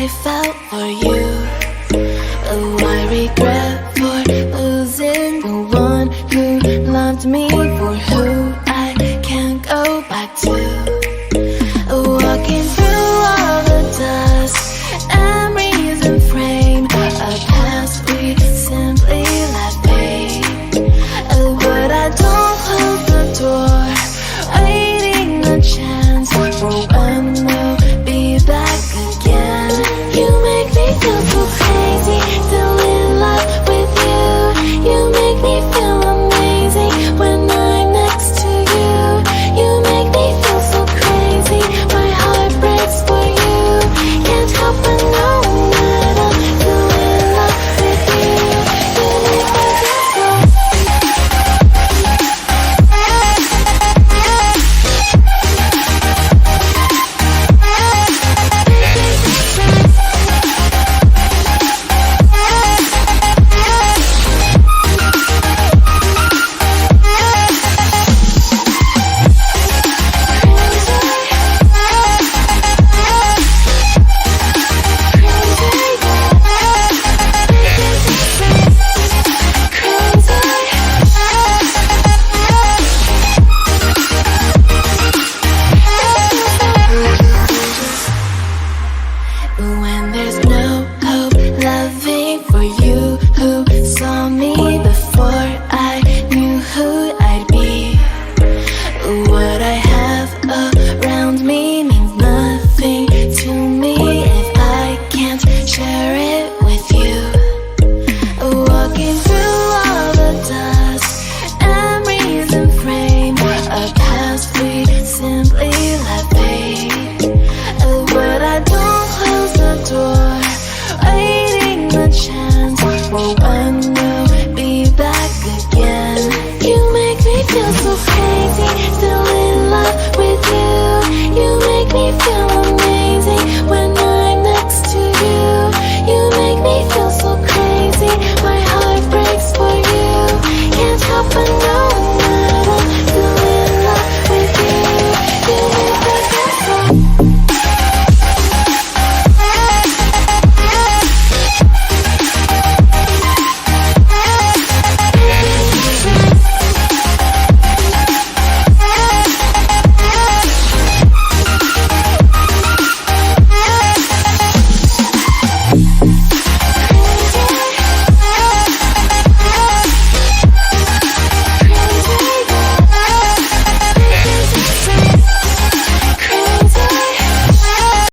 I felt for you. Oh, I regret for losing the one who loved me, for who I can't go back to. Walking through all the dust, memories and frame, a past we simply let fade. But I don't close the door, waiting a chance for when we'll be back again. You make me feel so crazy, still in love with you. You make me feel amazing when I'm next to you. You make me feel so crazy, my heart breaks for you. Can't help but know that I'm still in love with you. You make me feel so. When there's no hope, love